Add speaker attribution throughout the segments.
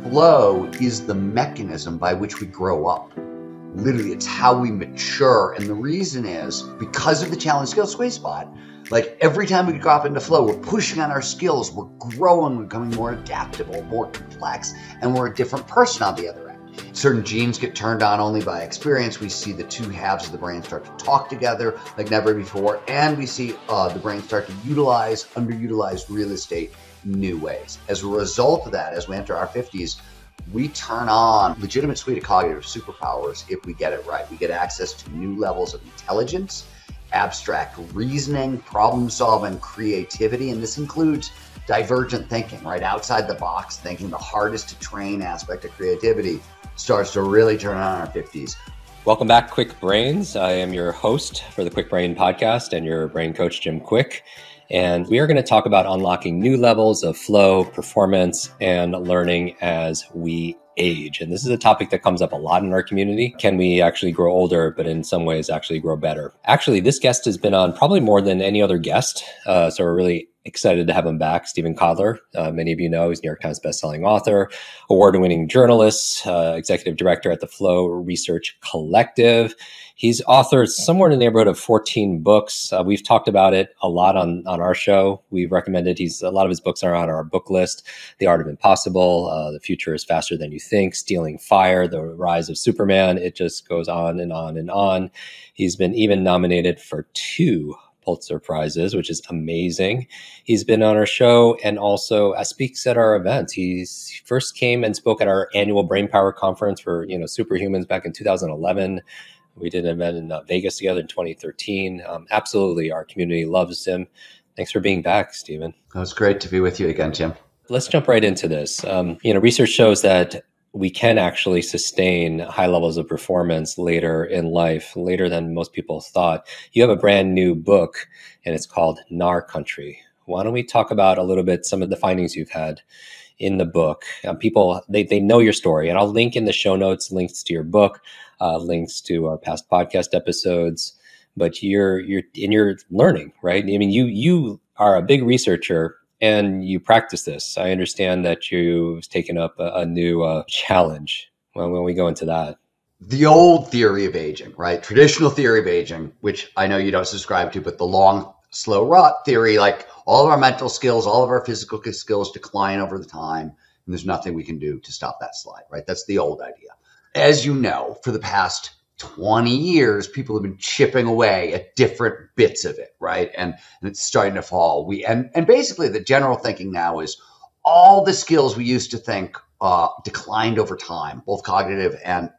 Speaker 1: Flow is the mechanism by which we grow up. Literally, it's how we mature. And the reason is because of the challenge skill sweet spot. Like every time we drop into flow, we're pushing on our skills, we're growing, we're becoming more adaptable, more complex, and we're a different person on the other end. Certain genes get turned on only by experience. We see the two halves of the brain start to talk together like never before, and we see the brain start to utilize underutilized real estate in new ways. As a result of that, as we enter our 50s, we turn on legitimate suite of cognitive superpowers if we get it right. We get access to new levels of intelligence, abstract reasoning, problem solving, creativity, and this includes divergent thinking, right? Outside the box thinking, the hardest to train aspect of creativity starts to really turn on in our 50s.
Speaker 2: Welcome back, Kwik Brains. I am your host for the Kwik Brain podcast and your brain coach, Jim Kwik. And we are going to talk about unlocking new levels of flow, performance, and learning as we age. And this is a topic that comes up a lot in our community. Can we actually grow older, but in some ways actually grow better? Actually, this guest has been on probably more than any other guest. So we're really excited to have him back. Steven Kotler, many of you know, he's New York Times bestselling author, award-winning journalist, executive director at the Flow Research Collective. He's authored somewhere in the neighborhood of 14 books. We've talked about it a lot on our show. We've recommended a lot of his books are on our book list. The Art of Impossible, The Future is Faster Than You Think, Stealing Fire, The Rise of Superman. It just goes on and on and on. He's been even nominated for 2 Pulitzer Prizes, which is amazing. He's been on our show and also speaks at our events. He first came and spoke at our annual Brainpower conference for superhumans back in 2011. We did an event in Vegas together in 2013. Absolutely, our community loves him. Thanks for being back, Steven.
Speaker 1: It was great to be with you again, Jim.
Speaker 2: Let's jump right into this. Research shows that we can actually sustain high levels of performance later in life, later than most people thought. You have a brand new book, and it's called Gnar Country. Why don't we talk about a little bit some of the findings you've had in the book? People, they know your story, and I'll link in the show notes links to your book, links to our past podcast episodes. But you're learning, right? I mean, you are a big researcher. And you practice this. I understand that you've taken up a new challenge. Well, when we go into that.
Speaker 1: The old theory of aging, right? Traditional theory of aging, which I know you don't subscribe to, but the long, slow rot theory, like all of our mental skills, all of our physical skills decline over the time, and there's nothing we can do to stop that slide, right? That's the old idea. As you know, for the past 20 years, people have been chipping away at different bits of it, right? And it's starting to fall. And basically the general thinking now is all the skills we used to think declined over time, both cognitive and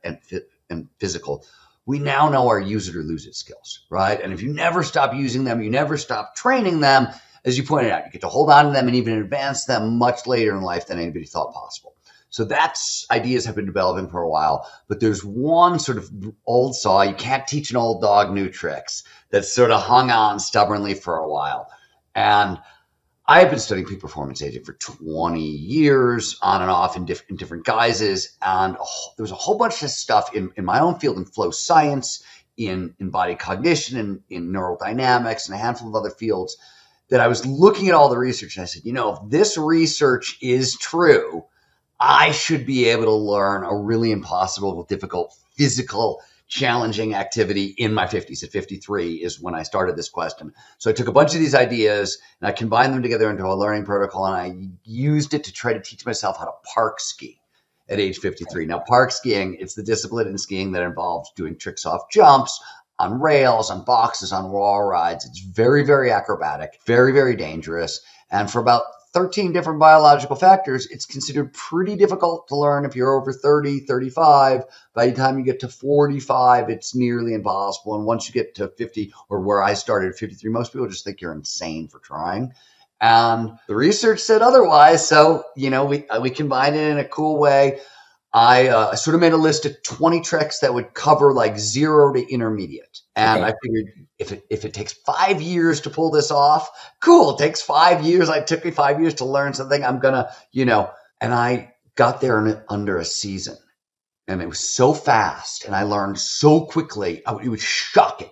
Speaker 1: physical. We now know are use it or lose it skills, right? And if you never stop using them, you never stop training them, as you pointed out, you get to hold on to them and even advance them much later in life than anybody thought possible. So that's ideas have been developing for a while, but there's one sort of old saw, you can't teach an old dog new tricks, that sort of hung on stubbornly for a while. And I've been studying peak performance aging for 20 years, on and off in different guises. And there was a whole bunch of stuff in my own field in flow science, in body cognition, in neurodynamics, and a handful of other fields that I was looking at all the research. And I said, if this research is true, I should be able to learn a really impossible, difficult, physical, challenging activity in my 50s. At 53 is when I started this question. So I took a bunch of these ideas and I combined them together into a learning protocol, and I used it to try to teach myself how to park ski at age 53. Now, park skiing, it's the discipline in skiing that involves doing tricks off jumps, on rails, on boxes, on wall rides. It's very, very acrobatic, very, very dangerous. And for about 13 different biological factors, it's considered pretty difficult to learn if you're over 30, 35. By the time you get to 45, it's nearly impossible. And once you get to 50, or where I started at 53, most people just think you're insane for trying. And the research said otherwise. So, we combined it in a cool way. I sort of made a list of 20 tricks that would cover like 0 to intermediate. And I figured if it takes 5 years to pull this off, cool. It takes 5 years. It took me 5 years to learn something. I'm going to, and I got there in under a season, and it was so fast and I learned so quickly. It was shocking.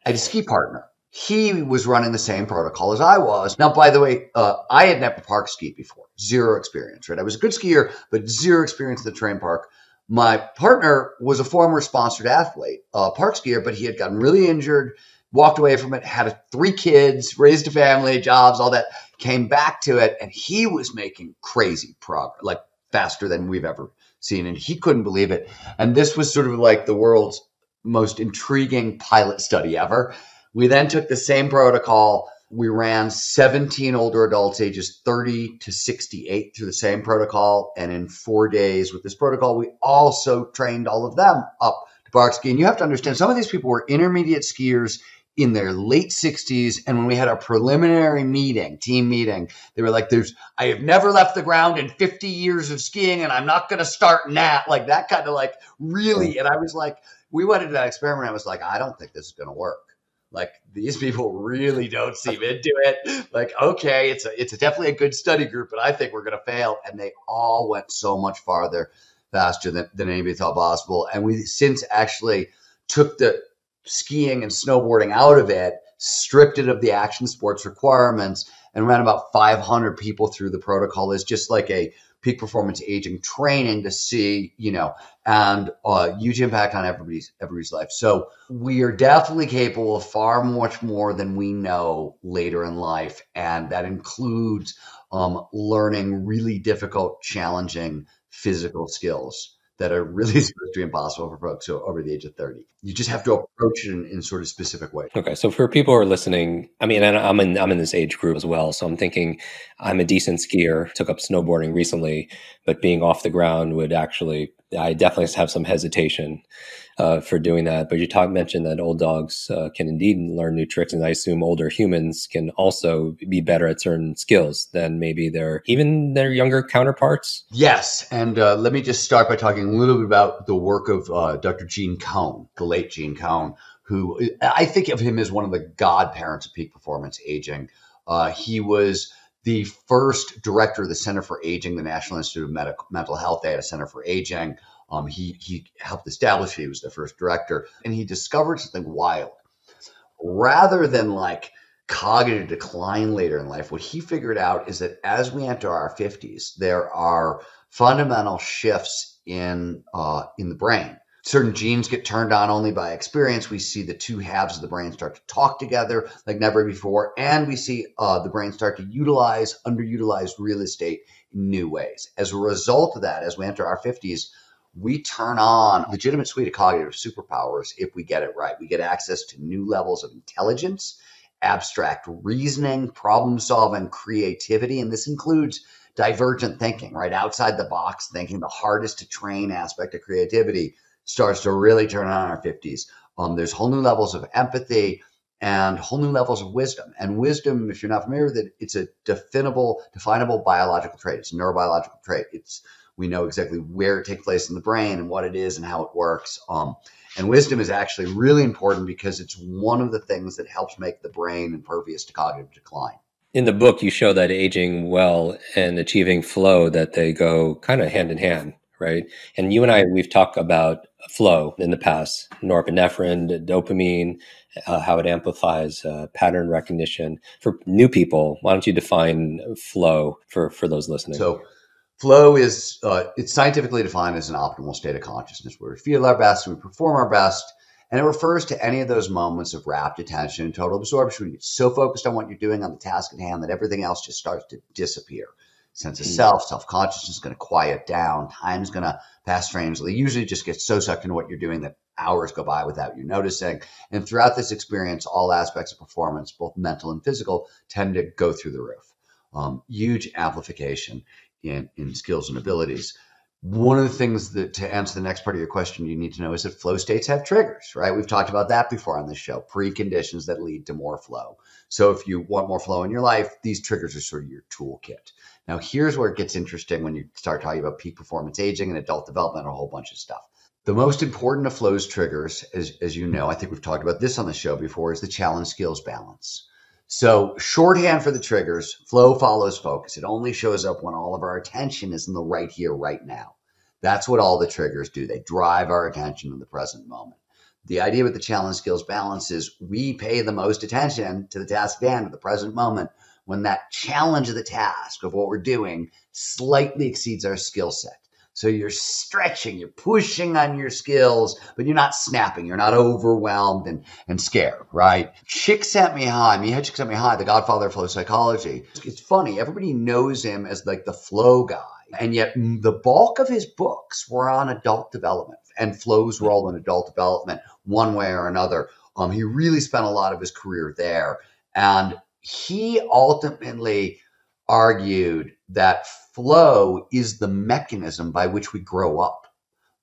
Speaker 1: I had a ski partner He was running the same protocol as I was. Now, by the way, I had never park skied before. Zero experience, right? I was a good skier, but zero experience in the terrain park. My partner was a former sponsored athlete, park skier, but he had gotten really injured, walked away from it, had 3 kids, raised a family, jobs, all that, came back to it, and he was making crazy progress, like faster than we've ever seen, and he couldn't believe it. And this was sort of like the world's most intriguing pilot study ever. We then took the same protocol. We ran 17 older adults ages 30 to 68 through the same protocol. And in 4 days with this protocol, we also trained all of them up to park ski. And you have to understand, some of these people were intermediate skiers in their late 60s. And when we had our preliminary meeting, team meeting, they were like, I have never left the ground in 50 years of skiing, and I'm not going to start now. Like that kind of like really. And I was like, we went into that experiment. I was like, I don't think this is going to work. Like these people really don't seem into it. Like, okay, it's definitely a good study group, but I think we're going to fail. And they all went so much faster than anybody thought possible. And we since actually took the skiing and snowboarding out of it, stripped it of the action sports requirements, and ran about 500 people through the protocol as just like a peak performance aging training to see, and huge impact on everybody's life. So we are definitely capable of far much more than we know later in life. And that includes learning really difficult, challenging physical skills that are really supposed to be impossible for folks over the age of 30. You just have to approach it in sort of specific ways.
Speaker 2: Okay. So for people who are listening, I mean, and I'm in this age group as well. So I'm thinking I'm a decent skier, took up snowboarding recently, but being off the ground I definitely have some hesitation for doing that. But you mentioned that old dogs can indeed learn new tricks. And I assume older humans can also be better at certain skills than maybe their younger counterparts.
Speaker 1: Yes. And let me just start by talking a little bit about the work of Dr. Gene Cohn, the late Gene Cohn, who I think of him as one of the godparents of peak performance aging. He was the first director of the Center for Aging, the National Institute of Mental Health. They had a Center for Aging. He helped establish it. He was the first director, and he discovered something wild. Rather than like cognitive decline later in life, what he figured out is that as we enter our 50s, there are fundamental shifts in the brain. Certain genes get turned on only by experience. We see the 2 halves of the brain start to talk together like never before. And we see the brain start to utilize underutilized real estate in new ways. As a result of that, as we enter our 50s, we turn on a legitimate suite of cognitive superpowers if we get it right. We get access to new levels of intelligence, abstract reasoning, problem solving, creativity. And this includes divergent thinking, right? Outside the box thinking, the hardest to train aspect of creativity starts to really turn on in our 50s. There's whole new levels of empathy and whole new levels of wisdom. And wisdom, if you're not familiar with it, it's a definable biological trait. It's a neurobiological trait. We know exactly where it takes place in the brain and what it is and how it works. And wisdom is actually really important because it's one of the things that helps make the brain impervious to cognitive decline.
Speaker 2: In the book, you show that aging well and achieving flow, that they go kind of hand in hand, right? And you and I, we've talked about flow in the past, norepinephrine, dopamine, how it amplifies pattern recognition. For new people, why don't you define flow for those listening?
Speaker 1: So flow is, it's scientifically defined as an optimal state of consciousness where we feel our best and we perform our best. And it refers to any of those moments of rapt attention and total absorption. You get so focused on what you're doing on the task at hand that everything else just starts to disappear. Sense of self-consciousness is going to quiet down. Time's going to pass strangely. You usually just get so sucked into what you're doing that hours go by without you noticing. And throughout this experience, all aspects of performance, both mental and physical, tend to go through the roof. Huge amplification in skills and abilities. One of the things that, to answer the next part of your question, you need to know is that flow states have triggers, right? We've talked about that before on this show, preconditions that lead to more flow. So if you want more flow in your life, these triggers are sort of your toolkit. Now, here's where it gets interesting when you start talking about peak performance aging and adult development and a whole bunch of stuff. The most important of flow's triggers, as you know, I think we've talked about this on the show before, is the challenge skills balance. So shorthand for the triggers, flow follows focus. It only shows up when all of our attention is in the right here, right now. That's what all the triggers do. They drive our attention in the present moment. The idea with the challenge skills balance is we pay the most attention to the task at hand, at the present moment, when that challenge of the task of what we're doing slightly exceeds our skill set. So you're stretching, you're pushing on your skills, but you're not snapping. You're not overwhelmed and scared, right? Mihai Csikszentmihalyi, the godfather of flow psychology. It's funny. Everybody knows him as like the flow guy. And yet the bulk of his books were on adult development, and flow's role in adult development one way or another. He really spent a lot of his career there. And he ultimately argued that flow is the mechanism by which we grow up.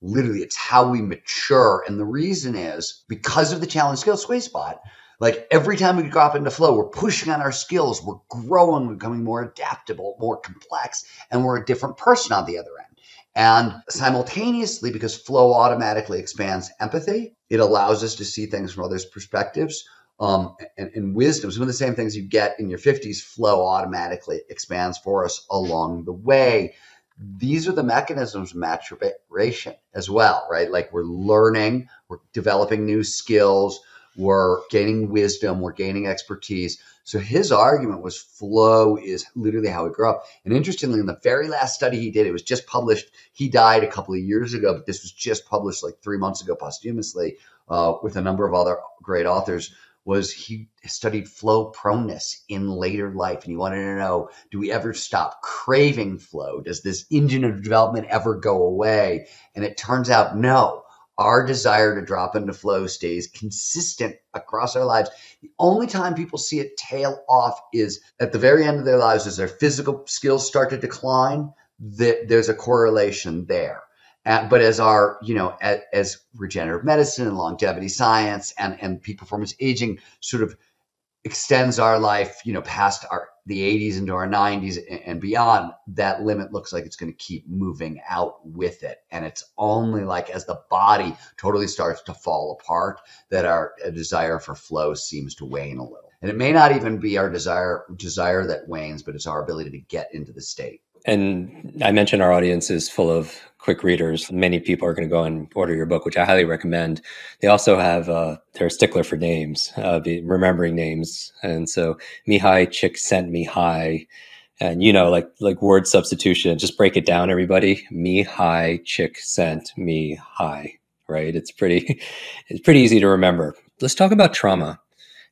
Speaker 1: Literally, it's how we mature. And the reason is because of the challenge skill sweet spot. Like every time we drop into flow, we're pushing on our skills, we're growing, we're becoming more adaptable, more complex, and we're a different person on the other end. And simultaneously, because flow automatically expands empathy, it allows us to see things from others' perspectives. And wisdom, some of the same things you get in your 50s, flow automatically expands for us along the way. These are the mechanisms of maturation as well, right? Like we're learning, we're developing new skills, we're gaining wisdom, we're gaining expertise. So his argument was flow is literally how we grow up. And interestingly, in the very last study he did, it was just published. He died a couple of years ago, but this was just published like 3 months ago posthumously with a number of other great authors, was he studied flow proneness in later life. And he wanted to know, do we ever stop craving flow? Does this engine of development ever go away? And it turns out, no. Our desire to drop into flow stays consistent across our lives. The only time people see it tail off is at the very end of their lives as their physical skills start to decline. There's a correlation there. But as our, as regenerative medicine and longevity science and peak performance aging sort of extends our life, past the 80s into our 90s and beyond, that limit looks like it's going to keep moving out with it. And it's only like as the body totally starts to fall apart that our desire for flow seems to wane a little. And it may not even be our desire that wanes, but it's our ability to get into the state.
Speaker 2: And I mentioned our audience is full of quick readers. Many people are going to go and order your book, which I highly recommend. They also have, they're a stickler for names, remembering names. And so Mihai Csikszentmihalyi, and like word substitution, just break it down, everybody. Mihai Csikszentmihalyi, right? It's pretty easy to remember. Let's talk about trauma.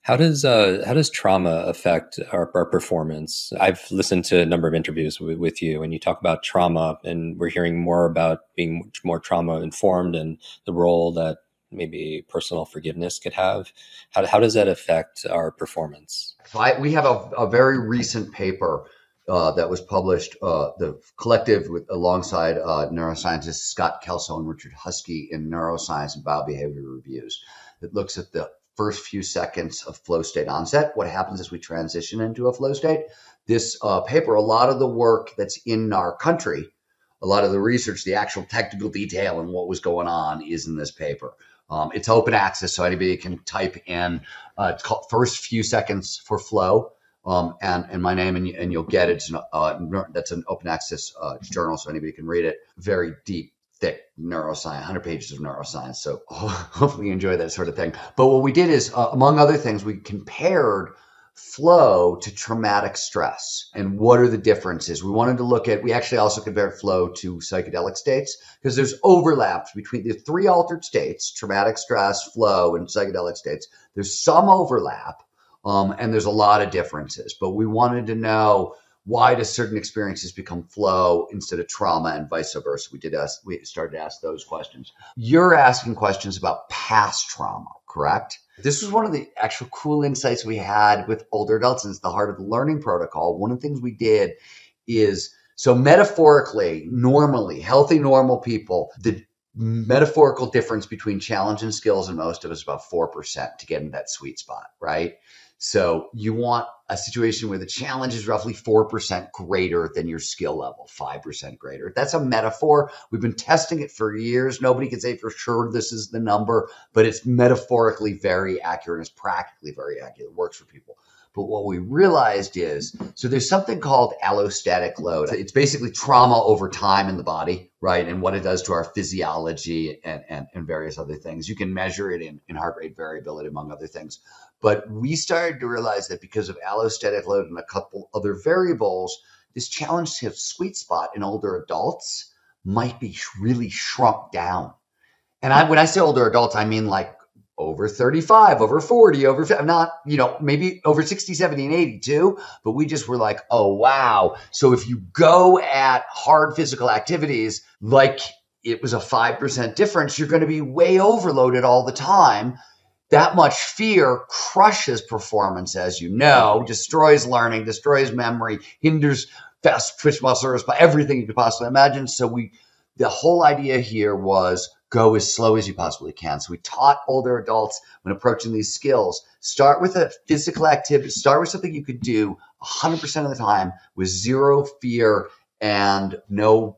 Speaker 2: How does trauma affect our performance? I've listened to a number of interviews with you, and you talk about trauma, and we're hearing more about being much more trauma informed and the role that maybe personal forgiveness could have. How does that affect our performance?
Speaker 1: We have a very recent paper that was published, the collective alongside neuroscientists Scott Kelso and Richard Husky in Neuroscience and Biobehavior Reviews, that looks at the first few seconds of flow state onset, what happens as we transition into a flow state. This paper, a lot of the work that's in Gnar Country, a lot of the research, the actual technical detail and what was going on is in this paper. It's open access, so anybody can type in, it's called First Few Seconds for Flow, and my name, and you'll get it. That's an open access journal, so anybody can read it. Very deep, thick neuroscience, 100 pages of neuroscience. So hopefully you enjoy that sort of thing. But what we did is, among other things, we compared flow to traumatic stress and what are the differences. We actually also compared flow to psychedelic states because there's overlaps between the three altered states, traumatic stress, flow, and psychedelic states. There's some overlap and there's a lot of differences, but we wanted to know, why do certain experiences become flow instead of trauma and vice versa? We started to ask those questions. You're asking questions about past trauma, correct? This was one of the actual cool insights we had with older adults, and it's the heart of the learning protocol. One of the things we did is, so metaphorically, normally, healthy, normal people, the metaphorical difference between challenge and skills in most of us is about 4% to get in that sweet spot, right? So you want a situation where the challenge is roughly 4% greater than your skill level, 5% greater. That's a metaphor. We've been testing it for years. Nobody can say for sure this is the number, but it's metaphorically very accurate. It's practically very accurate. It works for people. But what we realized is, so there's something called allostatic load. It's basically trauma over time in the body, right? And what it does to our physiology and various other things. You can measure it in heart rate variability, among other things. But we started to realize that because of allostatic load and a couple other variables, this challenge to sweet spot in older adults might be really shrunk down. And when I say older adults, I mean like over 35, over 40, over 50, not, maybe over 60, 70, and 80 too. But we just were like, oh, wow. So if you go at hard physical activities, like it was a 5% difference, you're going to be way overloaded all the time. That much fear crushes performance, as you know, destroys learning, destroys memory, hinders fast twitch muscle response, everything you could possibly imagine. So the whole idea here was go as slow as you possibly can. So we taught older adults when approaching these skills, start with a physical activity, start with something you could do 100% of the time with zero fear and no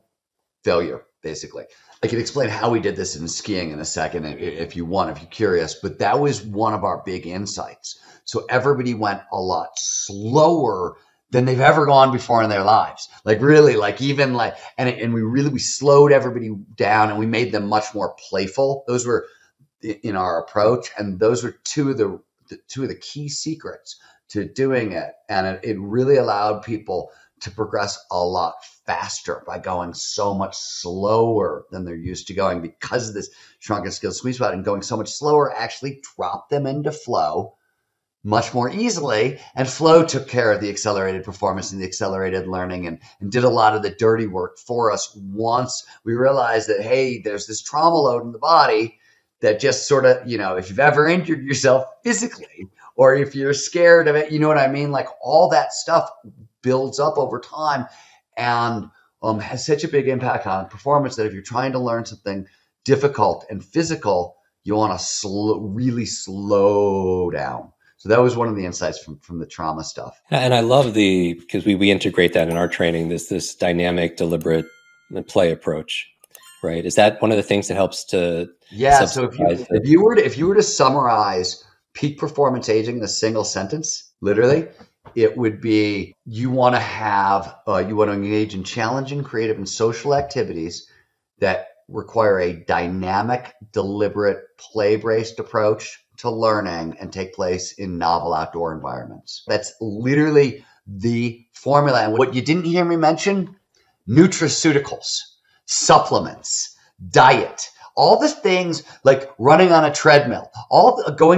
Speaker 1: failure, basically. I can explain how we did this in skiing in a second if you want, if you're curious, but that was one of our big insights. So everybody went a lot slower than they've ever gone before in their lives. Like really, like even like, and we slowed everybody down and we made them much more playful. Those were in our approach. And those were two of the key secrets to doing it. And it really allowed people to progress a lot faster by going so much slower than they're used to going, because of this shrunken skill sweet spot. And going so much slower actually dropped them into flow much more easily. And flow took care of the accelerated performance and the accelerated learning and did a lot of the dirty work for us once we realized that, hey, there's this trauma load in the body that just sort of, if you've ever injured yourself physically or if you're scared of it, you know what I mean? Like all that stuff builds up over time and has such a big impact on performance that if you're trying to learn something difficult and physical, you want to really slow down. So that was one of the insights from the trauma stuff.
Speaker 2: And I love because we integrate that in our training, this dynamic, deliberate play approach, right? Is that one of the things that helps to?
Speaker 1: Yeah. So if you were to summarize peak performance aging in a single sentence, literally, it would be you want to engage in challenging, creative, and social activities that require a dynamic, deliberate, play-based approach to learning and take place in novel outdoor environments. That's literally the formula. And what you didn't hear me mention, nutraceuticals, supplements, diet, all the things like running on a treadmill,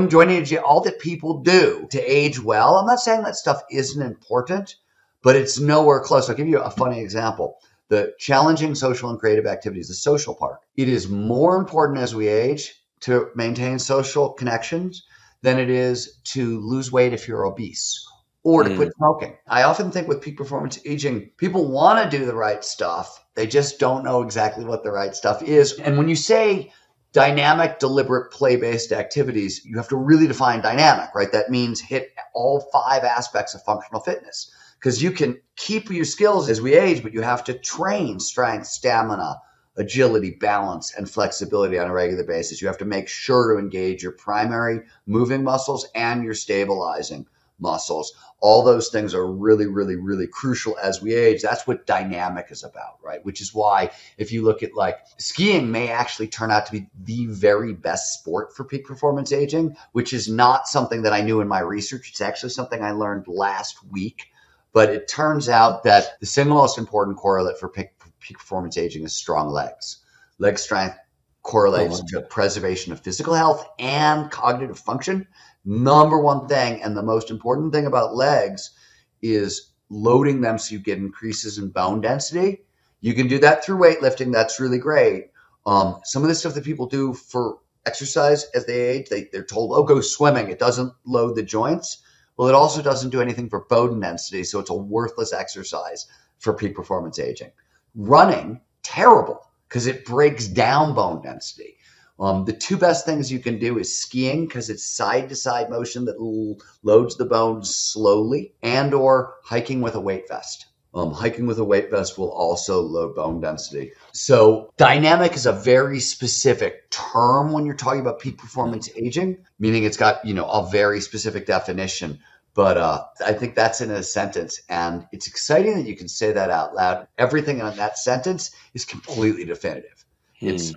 Speaker 1: joining a gym, all that people do to age well. I'm not saying that stuff isn't important, but it's nowhere close. I'll give you a funny example. The challenging social and creative activities, the social part. It is more important as we age to maintain social connections than it is to lose weight if you're obese or to quit smoking. I often think with peak performance aging, people want to do the right stuff. They just don't know exactly what the right stuff is. And when you say dynamic, deliberate, play-based activities, you have to really define dynamic, right? That means hit all 5 aspects of functional fitness, because you can keep your skills as we age, but you have to train strength, stamina, agility, balance, and flexibility on a regular basis. You have to make sure to engage your primary moving muscles and your stabilizing muscles. All those things are really, really, really crucial as we age. That's what dynamic is about, right? Which is why if you look at like skiing may actually turn out to be the very best sport for peak performance aging, which is not something that I knew in my research. It's actually something I learned last week. But it turns out that the single most important correlate for peak performance aging is strong legs. Leg strength correlates to preservation of physical health and cognitive function. Number one thing, and the most important thing about legs, is loading them so you get increases in bone density. You can do that through weightlifting. That's really great. Some of the stuff that people do for exercise as they age, they're told, oh, go swimming. It doesn't load the joints. Well, it also doesn't do anything for bone density, so it's a worthless exercise for peak performance aging. Running, terrible, because it breaks down bone density. The 2 best things you can do is skiing, because it's side-to-side motion that loads the bones slowly, and or hiking with a weight vest. Hiking with a weight vest will also load bone density. So dynamic is a very specific term when you're talking about peak performance aging, meaning it's got, a very specific definition. But I think that's in a sentence, and it's exciting that you can say that out loud. Everything on that sentence is completely definitive. It's,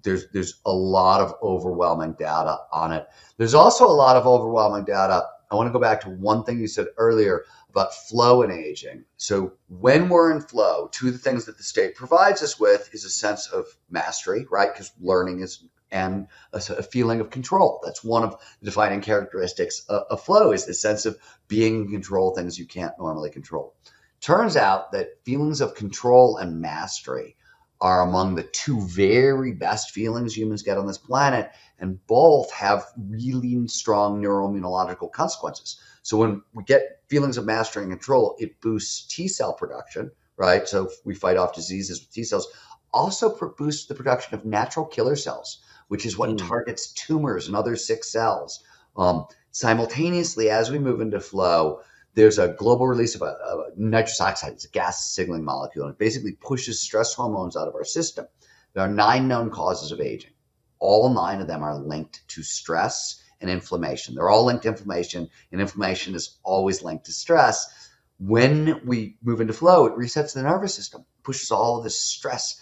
Speaker 1: there's a lot of overwhelming data on it. There's also a lot of overwhelming data. I want to go back to one thing you said earlier about flow and aging. So when we're in flow, two of the things that the state provides us with is a sense of mastery, right? Because learning is, and a feeling of control. That's one of the defining characteristics of flow, is the sense of being in control of things you can't normally control. Turns out that feelings of control and mastery are among the two very best feelings humans get on this planet, and both have really strong neuroimmunological consequences. So when we get feelings of mastery and control, it boosts T cell production, right? So we fight off diseases with T cells. Also boosts the production of natural killer cells, which is what targets tumors and other sick cells. Simultaneously, as we move into flow, there's a global release of nitrous oxide. It's a gas signaling molecule, and it basically pushes stress hormones out of our system. There are 9 known causes of aging. All 9 of them are linked to stress and inflammation. They're all linked to inflammation, and inflammation is always linked to stress. When we move into flow, it resets the nervous system, pushes all of this stress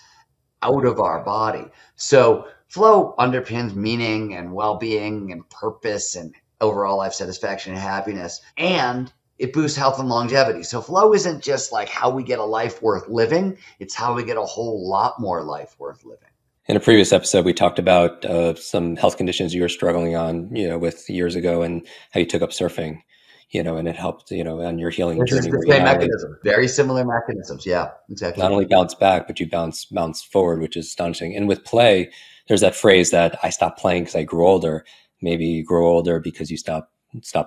Speaker 1: out of our body. So flow underpins meaning and well-being and purpose and overall life satisfaction and happiness, and it boosts health and longevity. So flow isn't just like how we get a life worth living, it's how we get a whole lot more life worth living.
Speaker 2: In a previous episode, we talked about some health conditions you were struggling on, with years ago, and how you took up surfing, and it helped, on your healing journey.
Speaker 1: It's the same mechanism, very similar mechanisms. Yeah, exactly.
Speaker 2: Not only bounce back, but you bounce forward, which is astonishing. And with play, there's that phrase that I stopped playing because I grew older. Maybe you grow older because you stop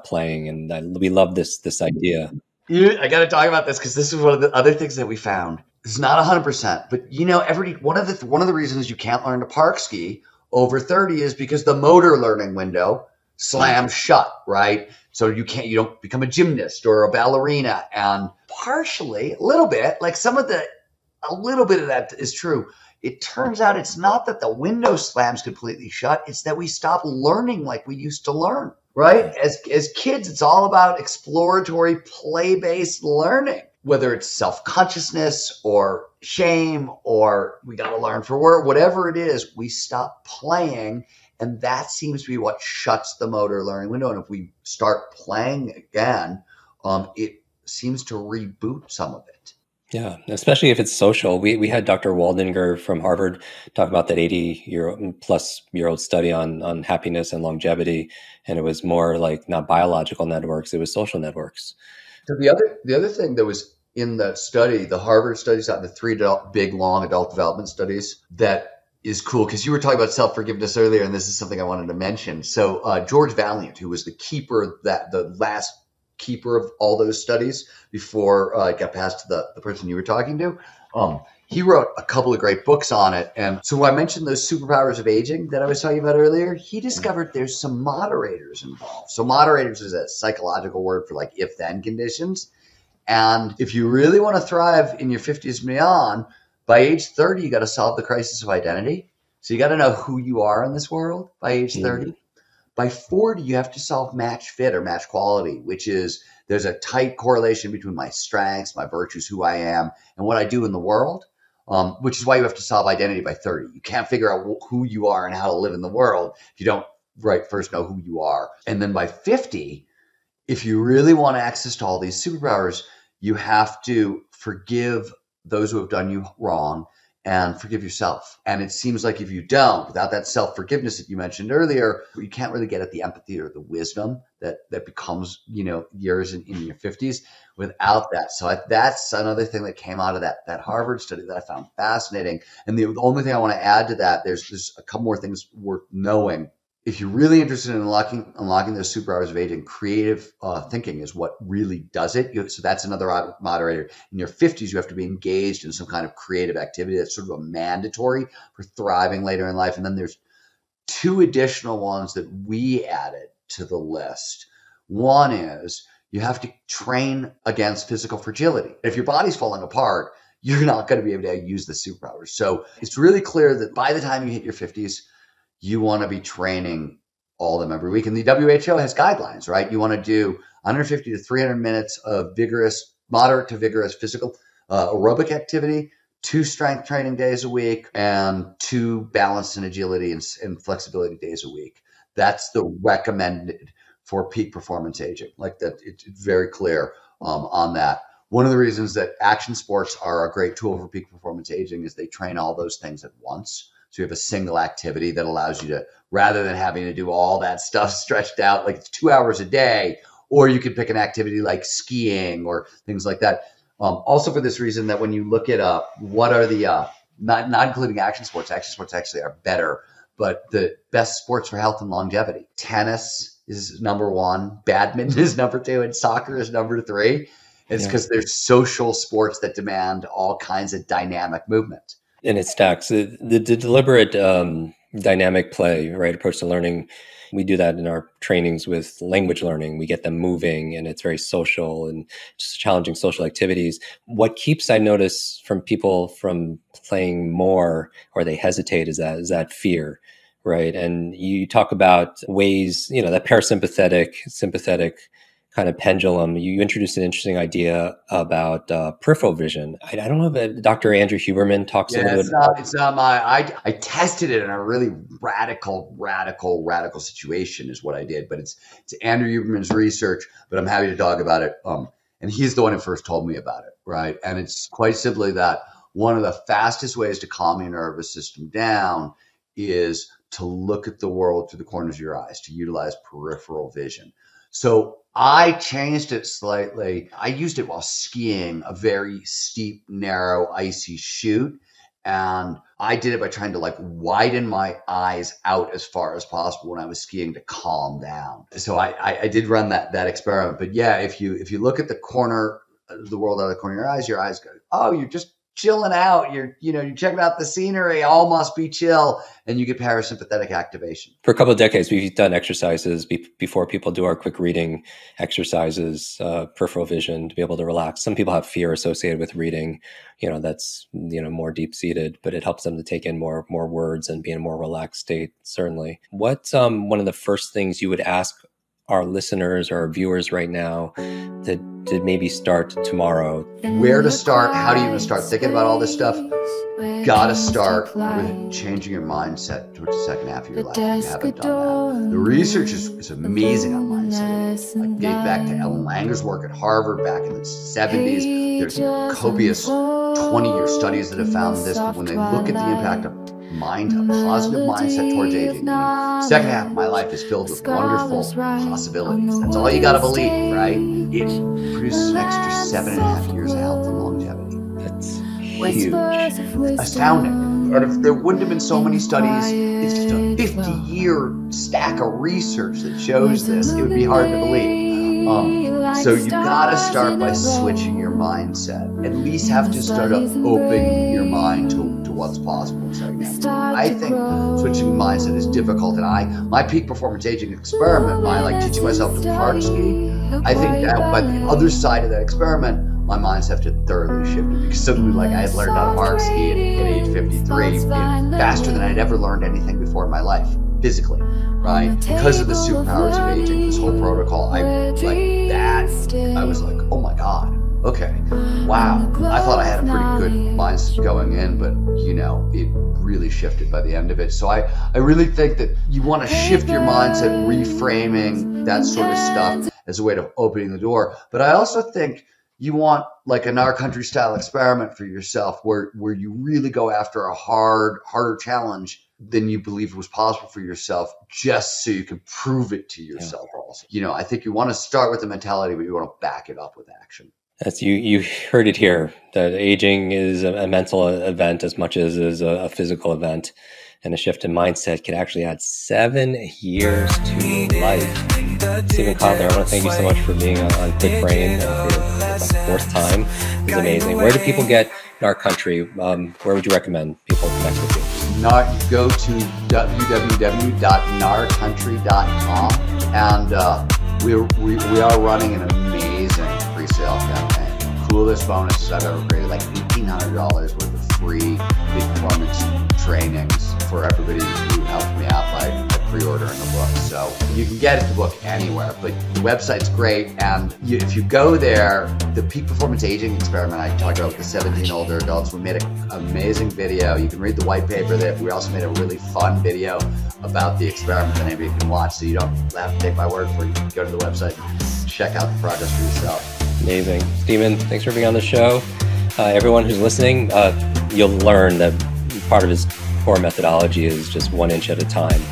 Speaker 2: playing, and we love this idea.
Speaker 1: I got to talk about this because this is one of the other things that we found. It's not 100%, but one of the reasons you can't learn to park ski over 30 is because the motor learning window slams shut, right? So you don't become a gymnast or a ballerina, and partially a little bit of that is true. It turns out it's not that the window slams completely shut. It's that we stop learning like we used to learn, right? As kids, it's all about exploratory play-based learning, whether it's self-consciousness or shame or we got to learn for work, whatever it is, we stop playing. And that seems to be what shuts the motor learning window. And if we start playing again, it seems to reboot some of it.
Speaker 2: Yeah, especially if it's social. We had Dr. Waldinger from Harvard talk about that 80-year-old study on happiness and longevity, and it was more like not biological networks; it was social networks.
Speaker 1: So the other thing that was in that study, the Harvard studies, the 3 big long adult development studies, that is cool because you were talking about self-forgiveness earlier, and this is something I wanted to mention. So George Valiant, who was the last keeper of all those studies before it got passed to the person you were talking to, he wrote a couple of great books on it. And so I mentioned those superpowers of aging that I was talking about earlier. He discovered there's some moderators involved. So moderators is a psychological word for like if-then conditions. And if you really want to thrive in your 50s and beyond, by age 30, you got to solve the crisis of identity. So you got to know who you are in this world by age 30. By 40, you have to solve match fit or match quality, which is there's a tight correlation between my strengths, my virtues, who I am, and what I do in the world, which is why you have to solve identity by 30. You can't figure out who you are and how to live in the world if you don't first know who you are. And then by 50, if you really want access to all these superpowers, you have to forgive those who have done you wrong and forgive yourself. And it seems like if you don't, without that self-forgiveness that you mentioned earlier, you can't really get at the empathy or the wisdom that becomes, yours in your 50s without that. So that's another thing that came out of that Harvard study that I found fascinating. And the only thing I want to add to that, there's a couple more things worth knowing. If you're really interested in unlocking those superpowers of aging, creative thinking is what really does it. So that's another moderator. In your 50s, you have to be engaged in some kind of creative activity. That's sort of a mandatory for thriving later in life. And then there's 2 additional ones that we added to the list. One is you have to train against physical fragility. If your body's falling apart, you're not going to be able to use the superpowers. So it's really clear that by the time you hit your 50s, you want to be training all of them every week. And the WHO has guidelines, right? You want to do 150 to 300 minutes of vigorous, moderate to vigorous physical aerobic activity, 2 strength training days a week, and 2 balance and agility and flexibility days a week. That's the recommended for peak performance aging. Like that, it's very clear on that. One of the reasons that action sports are a great tool for peak performance aging is they train all those things at once. So you have a single activity that allows you to, rather than having to do all that stuff stretched out, like it's 2 hours a day, or you could pick an activity like skiing or things like that. Also for this reason that when you look at what are the, not including action sports actually are better, but the best sports for health and longevity. Tennis is number 1, badminton is number 2, and soccer is number 3. It's because there's social sports that demand all kinds of dynamic movement.
Speaker 2: And it stacks. The deliberate dynamic play, right, approach to learning, we do that in our trainings with language learning. We get them moving, and it's very social and just challenging social activities. What keeps, I notice, from people from playing more, or they hesitate, is that fear, right? And you talk about ways, that parasympathetic, sympathetic kind of pendulum. You introduced an interesting idea about peripheral vision. I don't know if Dr. Andrew Huberman talks a little bit about.
Speaker 1: It's not I tested it in a really radical situation is what I did, but it's Andrew Huberman's research, but I'm happy to talk about it. And he's the one who first told me about it, right? And it's quite simply that one of the fastest ways to calm your nervous system down is to look at the world through the corners of your eyes, to utilize peripheral vision. So I changed it slightly. I used it while skiing a very steep, narrow, icy chute. And I did it by trying to widen my eyes out as far as possible when I was skiing to calm down. So I did run that experiment. But yeah, if you look at the corner of the world out of the corner of your eyes go, oh, you're just chilling out. You're checking out the scenery. All must be chill. And you get parasympathetic activation.
Speaker 2: For a couple of decades, we've done exercises before people do our quick reading exercises, peripheral vision, to be able to relax. Some people have fear associated with reading, that's, more deep seated, but it helps them to take in more words and be in a more relaxed state, certainly. What's one of the first things you would ask our listeners or our viewers right now to maybe start tomorrow?
Speaker 1: Where to start? How do you even start thinking about all this stuff? Got to start with changing your mindset towards the second half of your life. If you haven't done that. The research is amazing on mindset. Dating back to Ellen Langer's work at Harvard back in the 70s. There's copious 20-year studies that have found this. But when they look at the impact of a positive mindset towards aging. Second half of my life is filled with wonderful possibilities. That's all you got to believe, right? It produces an extra 7.5 years of health and longevity.
Speaker 2: That's huge.
Speaker 1: Astounding. And if there wouldn't have been so many studies, it's just a 50-year stack of research that shows this. It would be hard to believe. So you got to start by switching your mindset. At least have to start opening your mind to what's possible. I think switching mindset is difficult, and my peak performance aging experiment, my teaching myself to park ski, I think that by the other side of that experiment, my mindset had thoroughly shifted, because suddenly I had learned how to park ski at age 53 faster than I'd ever learned anything before in my life, physically, right? Because of the superpowers of aging, this whole protocol, I was like, oh my God. Okay, wow. I thought I had a pretty good mindset going in, but it really shifted by the end of it. So I really think that you want to shift your mindset, reframing that sort of stuff as a way of opening the door. But I also think you want a Gnar Country style experiment for yourself where you really go after a harder challenge than you believe was possible for yourself, just so you can prove it to yourself also. I think you want to start with the mentality, but you want to back it up with action.
Speaker 2: As you heard it here, that aging is a mental event as much as is a physical event, and a shift in mindset can actually add 7 years to life. Steven Kotler, I want to thank you so much for being on Kwik Brain for the 4th time. It was amazing. Where do people get Gnar Country? Where would you recommend people connect with you?
Speaker 1: Go to www.gnarcountry.com, and we are running an amazing pre-sale campaign. Coolest bonuses I've ever created, $1,800 worth of free peak performance trainings for everybody who helped me out by pre-ordering a book. So you can get the book anywhere, but the website's great. And if you go there, the peak performance aging experiment I talked about with the 17 older adults, we made an amazing video. You can read the white paper there. We also made a really fun video about the experiment that anybody can watch. So you don't have to take my word for it. You can go to the website and check out the progress for yourself.
Speaker 2: Amazing. Steven, thanks for being on the show. Everyone who's listening, you'll learn that part of his core methodology is just 1 inch at a time.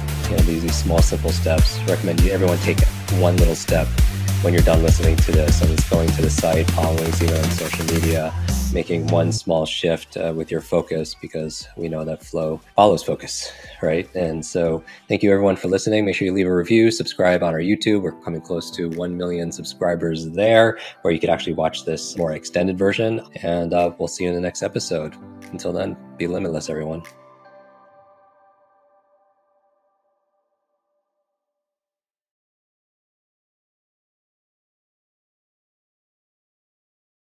Speaker 2: These small, simple steps. Recommend everyone take one little step when you're done listening to this. So it's going to the site, following Steven on social media, making one small shift with your focus, because we know that flow follows focus, right? And so thank you everyone for listening. Make sure you leave a review, subscribe on our YouTube. We're coming close to 1 million subscribers there, where you could actually watch this more extended version. And we'll see you in the next episode. Until then, be limitless, everyone.